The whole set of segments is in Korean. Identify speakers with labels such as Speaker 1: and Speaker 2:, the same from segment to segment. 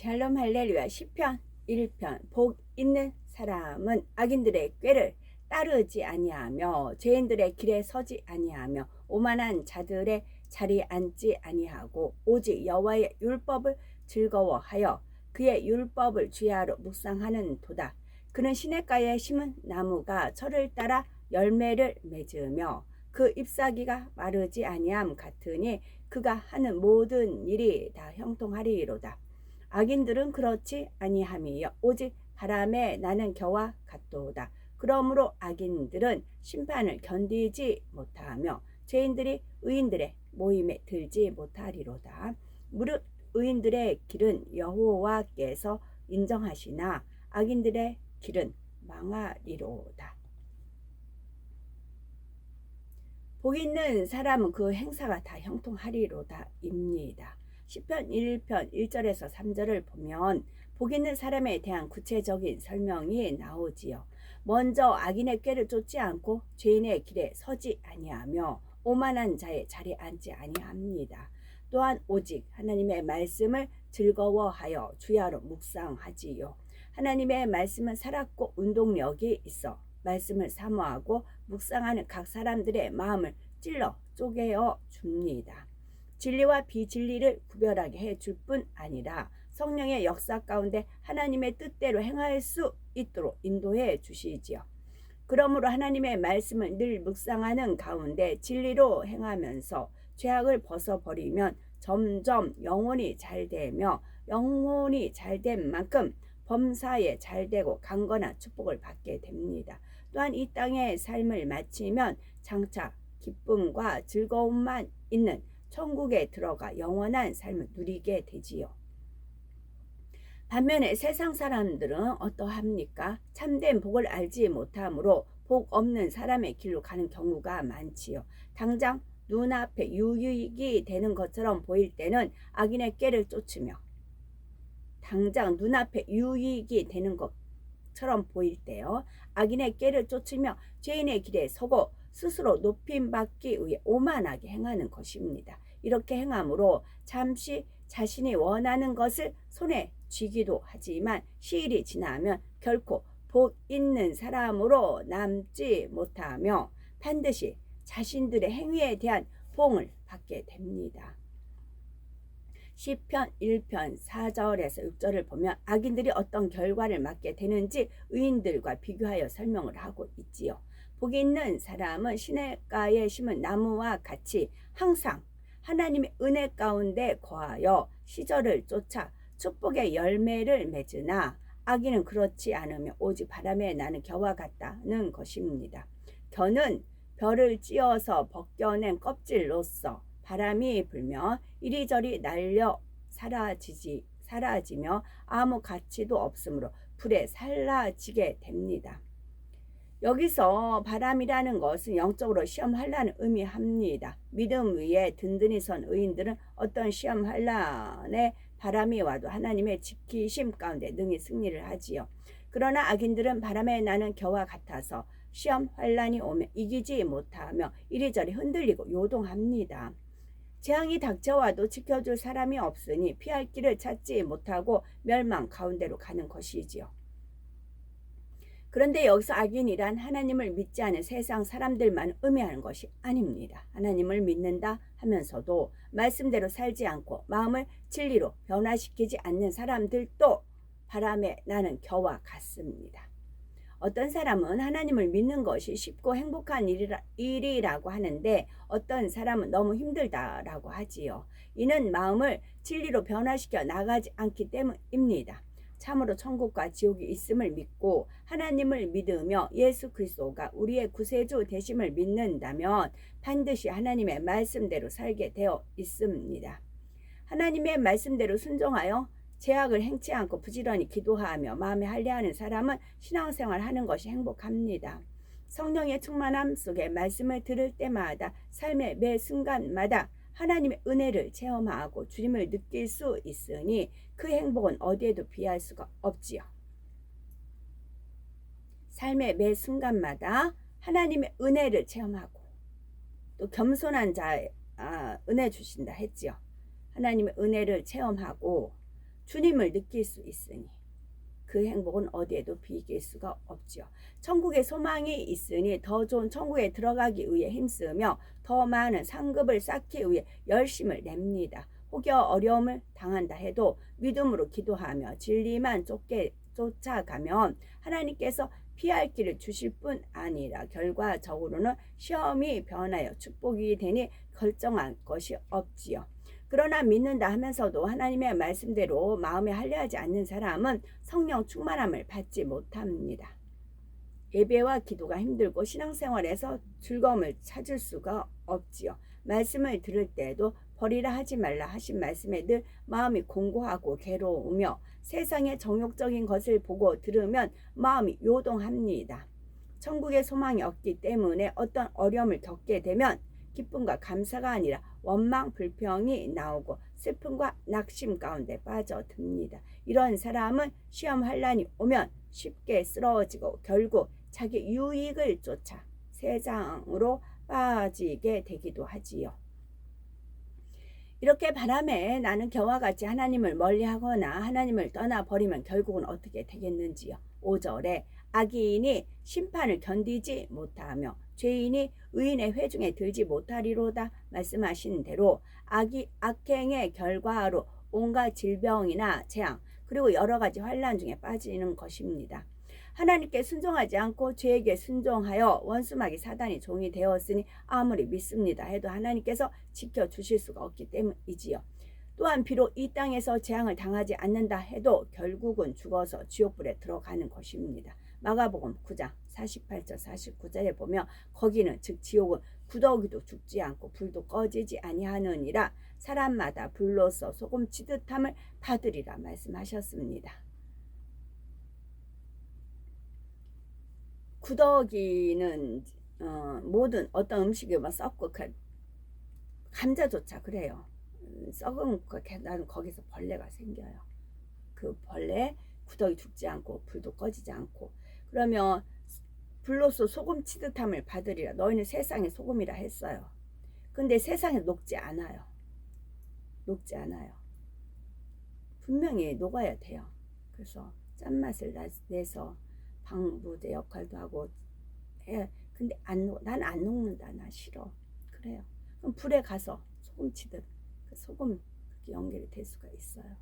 Speaker 1: 샬롬 할렐루야. 시편 1편. 복 있는 사람은 악인들의 꾀를 따르지 아니하며 죄인들의 길에 서지 아니하며 오만한 자들의 자리에 앉지 아니하고 오직 여호와의 율법을 즐거워하여 그의 율법을 주야로 묵상하는 도다. 그는 시냇가에 심은 나무가 철을 따라 열매를 맺으며 그 잎사귀가 마르지 아니함 같으니 그가 하는 모든 일이 다 형통하리로다. 악인들은 그렇지 아니함이요 오직 바람에 나는 겨와 같도다. 그러므로 악인들은 심판을 견디지 못하며 죄인들이 의인들의 모임에 들지 못하리로다. 무릇 의인들의 길은 여호와께서 인정하시나 악인들의 길은 망하리로다. 복 있는 사람은 그 행사가 다 형통하리로다 입니다. 시편 1편 1절에서 3절을 보면 복 있는 사람에 대한 구체적인 설명이 나오지요. 먼저 악인의 꾀를 쫓지 않고 죄인의 길에 서지 아니하며 오만한 자의 자리에 앉지 아니합니다. 또한 오직 하나님의 말씀을 즐거워하여 주야로 묵상하지요. 하나님의 말씀은 살았고 운동력이 있어 말씀을 사모하고 묵상하는 각 사람들의 마음을 찔러 쪼개어 줍니다. 진리와 비진리를 구별하게 해줄 뿐 아니라 성령의 역사 가운데 하나님의 뜻대로 행할 수 있도록 인도해 주시지요. 그러므로 하나님의 말씀을 늘 묵상하는 가운데 진리로 행하면서 죄악을 벗어버리면 점점 영혼이 잘되며 영혼이 잘된 만큼 범사에 잘되고 강건한 축복을 받게 됩니다. 또한 이 땅의 삶을 마치면 장차 기쁨과 즐거움만 있는 천국에 들어가 영원한 삶을 누리게 되지요. 반면에 세상 사람들은 어떠합니까? 참된 복을 알지 못하므로 복 없는 사람의 길로 가는 경우가 많지요. 당장 눈앞에 유익이 되는 것처럼 보일 때는 악인의 꾀를 쫓으며 당장 눈앞에 유익이 되는 것처럼 보일 때요. 악인의 꾀를 쫓으며 죄인의 길에 서고 스스로 높임받기 위해 오만하게 행하는 것입니다. 이렇게 행함으로 잠시 자신이 원하는 것을 손에 쥐기도 하지만 시일이 지나면 결코 복 있는 사람으로 남지 못하며 반드시 자신들의 행위에 대한 보응을 받게 됩니다. 시편 1편 4절에서 6절을 보면 악인들이 어떤 결과를 맞게 되는지 의인들과 비교하여 설명을 하고 있지요. 복이 있는 사람은 시냇가에 심은 나무와 같이 항상 하나님의 은혜 가운데 거하여 시절을 쫓아 축복의 열매를 맺으나 악인은 그렇지 않으며 오직 바람에 나는 겨와 같다는 것입니다. 겨는 벼를 찧어서 벗겨낸 껍질로서 바람이 불며 이리저리 날려 사라지며 아무 가치도 없으므로 불에 살라지게 됩니다. 여기서 바람이라는 것은 영적으로 시험환란을 의미합니다. 믿음 위에 든든히 선 의인들은 어떤 시험환란에 바람이 와도 하나님의 지키심 가운데 능히 승리를 하지요. 그러나 악인들은 바람에 나는 겨와 같아서 시험환란이 오면 이기지 못하며 이리저리 흔들리고 요동합니다. 재앙이 닥쳐와도 지켜줄 사람이 없으니 피할 길을 찾지 못하고 멸망 가운데로 가는 것이지요. 그런데 여기서 악인이란 하나님을 믿지 않은 세상 사람들만 의미하는 것이 아닙니다. 하나님을 믿는다 하면서도 말씀대로 살지 않고 마음을 진리로 변화시키지 않는 사람들도 바람에 나는 겨와 같습니다. 어떤 사람은 하나님을 믿는 것이 쉽고 행복한 일이라고 하는데 어떤 사람은 너무 힘들다라고 하지요. 이는 마음을 진리로 변화시켜 나가지 않기 때문입니다. 참으로 천국과 지옥이 있음을 믿고 하나님을 믿으며 예수 그리스도가 우리의 구세주 되심을 믿는다면 반드시 하나님의 말씀대로 살게 되어 있습니다. 하나님의 말씀대로 순종하여 죄악을 행치 않고 부지런히 기도하며 마음에 할례하는 사람은 신앙생활 하는 것이 행복합니다. 성령의 충만함 속에 말씀을 들을 때마다 삶의 매 순간마다 하나님의 은혜를 체험하고 주님을 느낄 수 있으니 그 행복은 어디에도 비할 수가 없지요. 삶의 매 순간마다 하나님의 은혜를 체험하고 또 겸손한 자의 은혜 주신다 했지요. 하나님의 은혜를 체험하고 주님을 느낄 수 있으니 그 행복은 어디에도 비길 수가 없지요. 천국의 소망이 있으니 더 좋은 천국에 들어가기 위해 힘쓰며 더 많은 상급을 쌓기 위해 열심을 냅니다. 혹여 어려움을 당한다 해도 믿음으로 기도하며 진리만 쫓아가면 하나님께서 피할 길을 주실 뿐 아니라 결과적으로는 시험이 변하여 축복이 되니 결정할 것이 없지요. 그러나 믿는다 하면서도 하나님의 말씀대로 마음에 할례하지 않는 사람은 성령 충만함을 받지 못합니다. 예배와 기도가 힘들고 신앙생활에서 즐거움을 찾을 수가 없지요. 말씀을 들을 때에도 버리라 하지 말라 하신 말씀에 늘 마음이 공고하고 괴로우며 세상의 정욕적인 것을 보고 들으면 마음이 요동합니다. 천국의 소망이 없기 때문에 어떤 어려움을 겪게 되면 기쁨과 감사가 아니라 원망, 불평이 나오고 슬픔과 낙심 가운데 빠져듭니다. 이런 사람은 시험 환란이 오면 쉽게 쓰러지고 결국 자기 유익을 쫓아 세상으로 빠지게 되기도 하지요. 이렇게 바람에 나는 겨와 같이 하나님을 멀리하거나 하나님을 떠나버리면 결국은 어떻게 되겠는지요. 5절에 악인이 심판을 견디지 못하며 죄인이 의인의 회중에 들지 못하리로다 말씀하신 대로 악행의 결과로 온갖 질병이나 재앙 그리고 여러 가지 환난 중에 빠지는 것입니다. 하나님께 순종하지 않고 죄에게 순종하여 원수마귀 사단이 종이 되었으니 아무리 믿습니다 해도 하나님께서 지켜주실 수가 없기 때문이지요. 또한 비록 이 땅에서 재앙을 당하지 않는다 해도 결국은 죽어서 지옥불에 들어가는 것입니다. 마가복음 9장 48절 49절에 보면 거기는 즉 지옥은 구더기도 죽지 않고 불도 꺼지지 아니하느니라 사람마다 불로써 소금 치듯함을 받으리라 말씀하셨습니다. 구더기는 모든 어떤 음식이 썩고 감자조차 그래요. 썩은 계단 거기서 벌레가 생겨요. 그 벌레 구더기 죽지 않고 불도 꺼지지 않고 그러면 불로써 소금 치듯함을 받으리라. 너희는 세상의 소금이라 했어요. 근데 세상에 녹지 않아요. 녹지 않아요. 분명히 녹아야 돼요. 그래서 짠맛을 내서 방부제 역할도 하고 해. 근데 난 안 녹는다. 나 싫어. 그래요. 그럼 불에 가서 소금 치듯 그 소금 그렇게 연결이 될 수가 있어요.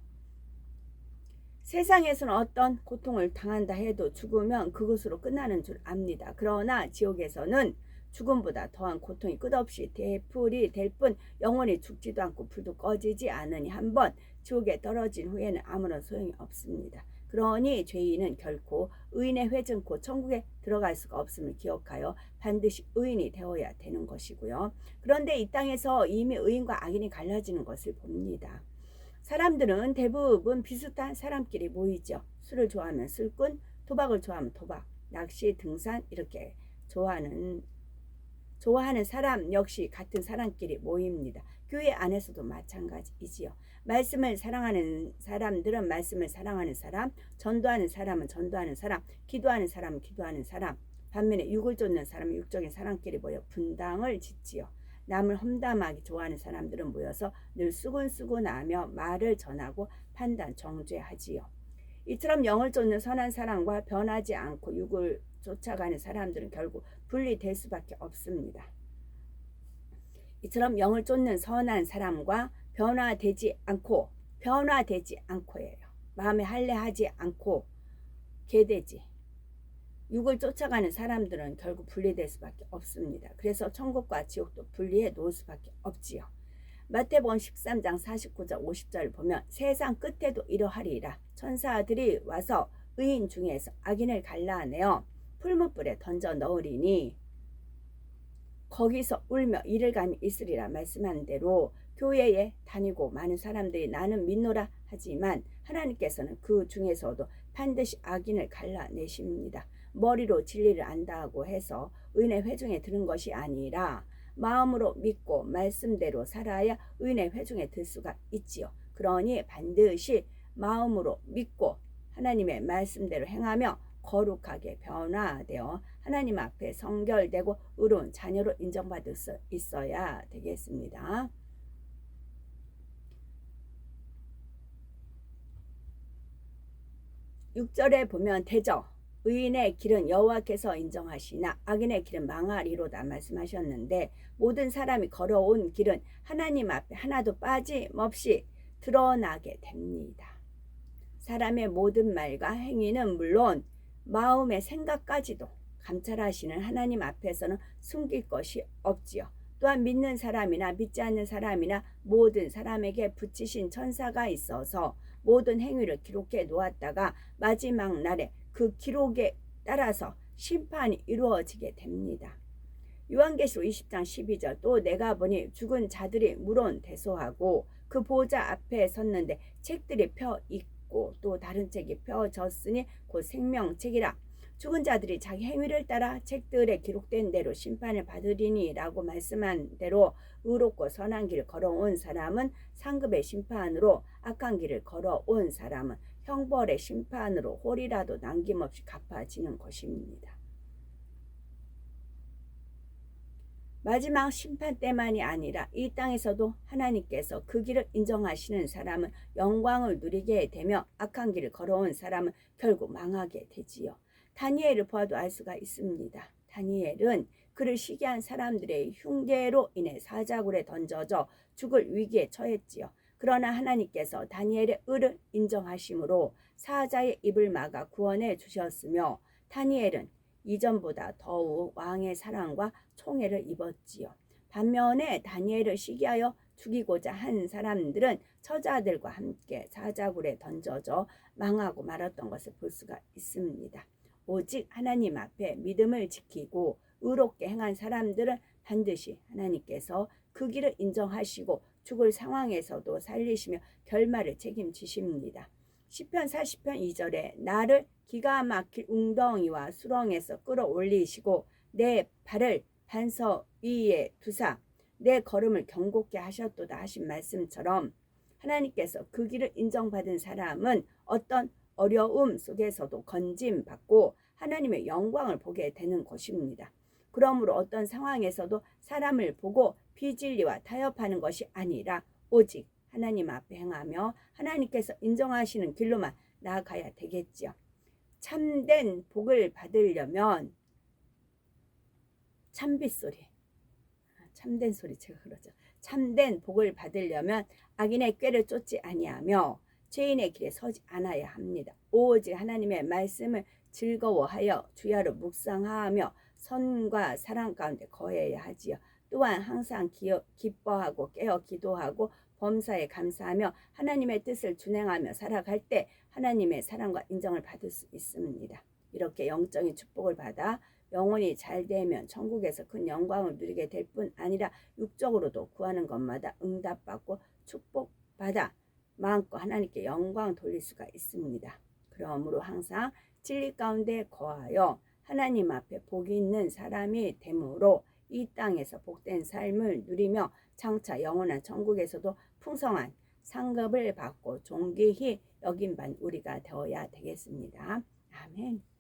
Speaker 1: 세상에서는 어떤 고통을 당한다 해도 죽으면 그것으로 끝나는 줄 압니다. 그러나 지옥에서는 죽음보다 더한 고통이 끝없이 되풀이 될 뿐 영원히 죽지도 않고 불도 꺼지지 않으니 한번 지옥에 떨어진 후에는 아무런 소용이 없습니다. 그러니 죄인은 결코 의인의 회중 곧 천국에 들어갈 수가 없음을 기억하여 반드시 의인이 되어야 되는 것이고요. 그런데 이 땅에서 이미 의인과 악인이 갈라지는 것을 봅니다. 사람들은 대부분 비슷한 사람끼리 모이죠. 술을 좋아하면 술꾼, 도박을 좋아하면 도박, 낚시, 등산 이렇게 좋아하는 사람 역시 같은 사람끼리 모입니다. 교회 안에서도 마찬가지이지요. 말씀을 사랑하는 사람들은 말씀을 사랑하는 사람, 전도하는 사람은 전도하는 사람, 기도하는 사람은 기도하는 사람, 반면에 육을 쫓는 사람은 육적인 사람끼리 모여 분당을 짓지요. 남을 험담하기 좋아하는 사람들은 모여서 늘 수군수군하며 말을 전하고 판단 정죄하지요. 이처럼 영을 쫓는 선한 사람과 변하지 않고 육을 쫓아가는 사람들은 결국 분리될 수밖에 없습니다. 이처럼 영을 쫓는 선한 사람과 변화되지 않고예요. 마음에 할례하지 않고 개돼지 육을 쫓아가는 사람들은 결국 분리될 수밖에 없습니다. 그래서 천국과 지옥도 분리해 놓을 수밖에 없지요. 마태복음 13장 49절 50절을 보면 세상 끝에도 이러하리라. 천사들이 와서 의인 중에서 악인을 갈라내어 풀무불에 던져 넣으리니 거기서 울며 이를 감이 있으리라 말씀한 대로 교회에 다니고 많은 사람들이 나는 믿노라 하지만 하나님께서는 그 중에서도 반드시 악인을 갈라내십니다. 머리로 진리를 안다고 해서 의인의 회중에 드는 것이 아니라 마음으로 믿고 말씀대로 살아야 의인의 회중에 들 수가 있지요. 그러니 반드시 마음으로 믿고 하나님의 말씀대로 행하며 거룩하게 변화되어 하나님 앞에 성결되고 의로운 자녀로 인정받을 수 있어야 되겠습니다. 6절에 보면 되죠. 의인의 길은 여호와께서 인정하시나 악인의 길은 망하리로다 말씀하셨는데, 모든 사람이 걸어온 길은 하나님 앞에 하나도 빠짐없이 드러나게 됩니다. 사람의 모든 말과 행위는 물론 마음의 생각까지도 감찰하시는 하나님 앞에서는 숨길 것이 없지요. 또한 믿는 사람이나 믿지 않는 사람이나 모든 사람에게 붙이신 천사가 있어서 모든 행위를 기록해 놓았다가 마지막 날에 그 기록에 따라서 심판이 이루어지게 됩니다. 요한계시록 20장 12절, 또 내가 보니 죽은 자들이 물론 대소하고 그 보좌 앞에 섰는데 책들이 펴 있고 또 다른 책이 펴졌으니 곧 생명책이라. 죽은 자들이 자기 행위를 따라 책들에 기록된 대로 심판을 받으리니 라고 말씀한 대로 의롭고 선한 길을 걸어온 사람은 상급의 심판으로, 악한 길을 걸어온 사람은 형벌의 심판으로 홀이라도 남김없이 갚아지는 것입니다. 마지막 심판 때만이 아니라 이 땅에서도 하나님께서 그 길을 인정하시는 사람은 영광을 누리게 되며 악한 길을 걸어온 사람은 결국 망하게 되지요. 다니엘을 보아도 알 수가 있습니다. 다니엘은 그를 시기한 사람들의 흉계로 인해 사자굴에 던져져 죽을 위기에 처했지요. 그러나 하나님께서 다니엘의 의를 인정하심으로 사자의 입을 막아 구원해 주셨으며, 다니엘은 이전보다 더욱 왕의 사랑과 총애를 입었지요. 반면에 다니엘을 시기하여 죽이고자 한 사람들은 처자들과 함께 사자굴에 던져져 망하고 말았던 것을 볼 수가 있습니다. 오직 하나님 앞에 믿음을 지키고 의롭게 행한 사람들은 반드시 하나님께서 그 길을 인정하시고 죽을 상황에서도 살리시며 결말을 책임지십니다. 시편 40편 2절에 나를 기가 막힐 웅덩이와 수렁에서 끌어올리시고 내 발을 반석 위에 두사 내 걸음을 경고케 하셨도다 하신 말씀처럼, 하나님께서 그 길을 인정받은 사람은 어떤 어려움 속에서도 건짐받고 하나님의 영광을 보게 되는 것입니다. 그러므로 어떤 상황에서도 사람을 보고 비진리와 타협하는 것이 아니라 오직 하나님 앞에 행하며 하나님께서 인정하시는 길로만 나아가야 되겠지요. 참된 복을 받으려면 참빗소리, 참된 소리 제가 그러죠. 참된 복을 받으려면 악인의 꾀를 쫓지 아니하며 죄인의 길에 서지 않아야 합니다. 오직 하나님의 말씀을 즐거워하여 주야로 묵상하며 선과 사랑 가운데 거해야 하지요. 또한 항상 기뻐하고 깨어 기도하고 범사에 감사하며 하나님의 뜻을 준행하며 살아갈 때 하나님의 사랑과 인정을 받을 수 있습니다. 이렇게 영적인 축복을 받아 영혼이 잘 되면 천국에서 큰 영광을 누리게 될 뿐 아니라 육적으로도 구하는 것마다 응답받고 축복받아 마음껏 하나님께 영광 돌릴 수가 있습니다. 그러므로 항상 진리 가운데 거하여 하나님 앞에 복이 있는 사람이 되므로 이 땅에서 복된 삶을 누리며 장차 영원한 천국에서도 풍성한 상급을 받고 존귀히 여김받는 우리가 되어야 되겠습니다. 아멘.